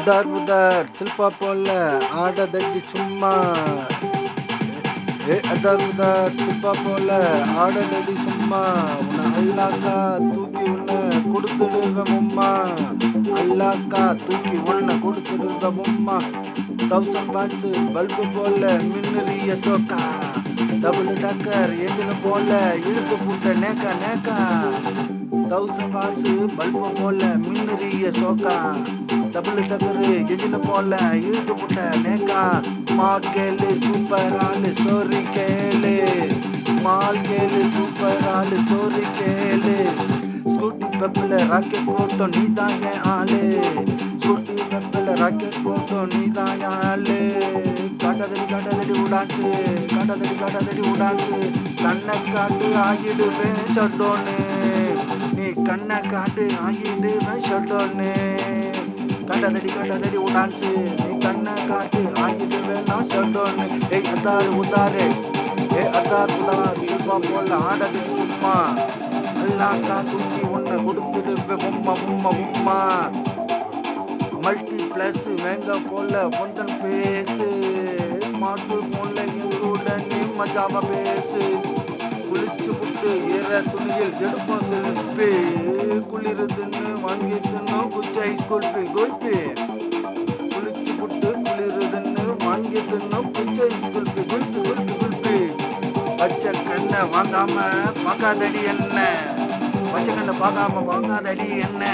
Other புதார் சில்பா போல ஆடதடி சும்மா. அதார் புதார் சில்பா போல ஆடதடி சும்மா. உன்னை அல்லாக்கா தூக்கி உன்னை கொடுத்துடுவேன் உம்மா. அல்லாக்கா தூக்கி உன்னை கொடுத்துடுவேன் உம்மா. 1000 வாட்ஸ் பல்பு போல மின்னுறிய சோக்கா. டபுள் டக்கர் எதுன்னு போல இழுத்து புட்ட நேக்கா நேக்கா. 1000 வாட்ஸ் பல்பு போல மின்னுறிய சோக்கா. டபுள் டக்கரு எதுன்னு போல இழுத்து புட்ட நேக்கா. மால் கேளு சூப்பர் ஆளு ஸ்டோரி கேளு. மால் கேளு சூப்பர் ஆளு ஸ்டோரி கேளு. ஸ்கூட்டி பெப்பில் ராக்கெட் போட்டோம் நீ தான் என் ஆளு. ஸ்கூட்டி பெப்பில் ராக்கெட் போட்டோம் நீ தான் என் ஆளு. காட்டாதடி உடாச்சு, காட்டாதடி உடாச்சு. கண்ணை காட்டு ஆகிடுவேன் ஷட்டோன்னு. நீ கண்ணை காட்டு ஆகிடுவேன் ஷட்டோன்னு. காட்டாதடி உடாச்சு. நீ கண்ணை காட்டு ஆகிடுவேன் நான் ஷட்டோன்னு. அதார் உதாரு அதார் உதார் சில்பா போல ஆடதடி சும்மா. அல்லாக்கா தூக்கி உன்னை கொடுத்துடுவே உம்மா உம்மா உம்மா. மல்டி பிளஸ் வேங்க போல ஒன்றன் பேசு. மாட்டு போல எங்களுடன் நீ மஜாவ பேசு. குளிச்சு புட்டு ஏற துணியில் எடுப்போம் செல்பி. குளிருதுன்னு வாங்கி தின்னும் குச்சை குல்பி குல்பி. குளிச்சு புட்டு குளிருதுன்னு வாங்கி தின்னும் குச்சை குல்பி குல்பி குல்பி குல்பி. பச்சை கண்ணை வாங்காம பார்க்காதடி என்ன. பச்சை கண்ணை பார்க்காம வாங்காதடி என்ன.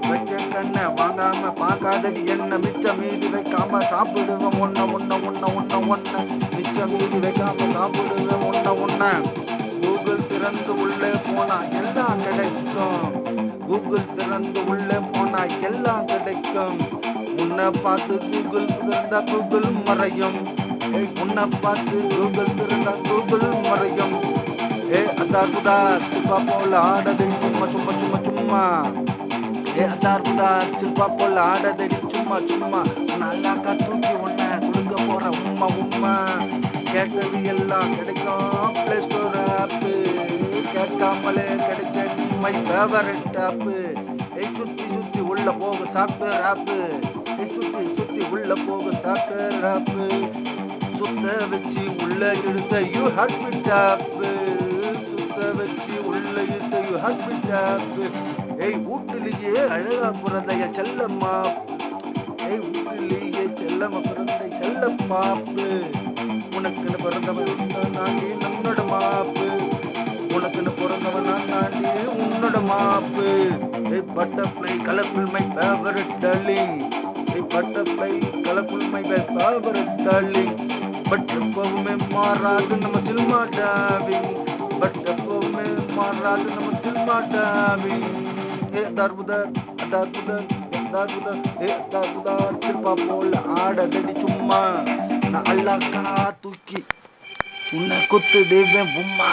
பச்சை கண்ணை வாங்காம பார்க்காதடி என்ன. மிச்சம் மீதி வைக்காம சாப்பிடுவேன் ஒன்ன ஒன்ன ஒன்ன ஒன்ன ஒன்ன. மிச்சம் மீதி வைக்காம சாப்பிடுவேன் ஒன்ன ஒன்ன. கூகுள் திறந்து உள்ளே போனா எல்லாம் கிடைக்கும். கூகுள் திறந்து உள்ளே போனா எல்லாம் கிடைக்கும். உன்னை பார்த்து கூகுள் திறந்தா கூகுள் மறையும். உன்னை பார்த்து கூகுள் திறந்தா கூகுள் மறையும். அதார் புதார் சில்பா போல ஆடதடி சும்மா சும்மா சும்மா சும்மா. அதார் புதார் சில்பா போல ஆடதடி சும்மா சும்மா. நல்லாக்கா தூக்கி உன்னை கொடுக்க போற உம்மா உம்மா. கேட்டது எல்லாம் கிடைக்கும் பிளே ஸ்டோர் ஆப்பு. கேட்காமலே கிடைச்ச நீ மை ஃபேவரட் ஆப்பு. சுத்தி சுத்தி உள்ள போக சாஃப்ட்வேர் ஆப்பு. சுத்தி உள்ள போக சாஃப்ட்வேர் ஆப்பு. சுத்த வச்சு உள்ள எடுத்த யூ ஹார்ட்பீட் ஆப்பு. சுத்த வச்சு உள்ள எடுத்த யூ ஹார்ட்பீட் ஆப்பு. வீட்டிலேயே அழகா பிறந்தைய செல்லம்மா. வீட்டிலேயே செல்லம்மா பிறந்த செல்ல பாப்பு. உனக்குன்னு பிறந்தவன் நாண்டி நம்மளோட மாப்பு. உனக்குன்னு பிறந்தவன் நான் நாண்டி உன்னோட மாப்பு. Butterfly colourful my favourite darling. Butterfly colourful my favourite darling. But எப்பவுமே மாறாது நம்ம சில்மா டாவிங். பட் எப்பவுமே மாறாது நம்ம சில்மா டாவிங். அதார் புதார் அதார் புதார் அதார் புதார் அதார் புதார் சில்பா போல ஆடதடி சும்மா. நான் அல்லாக்கா தூக்கி உன்னை குத்துடுவேன் உம்மா.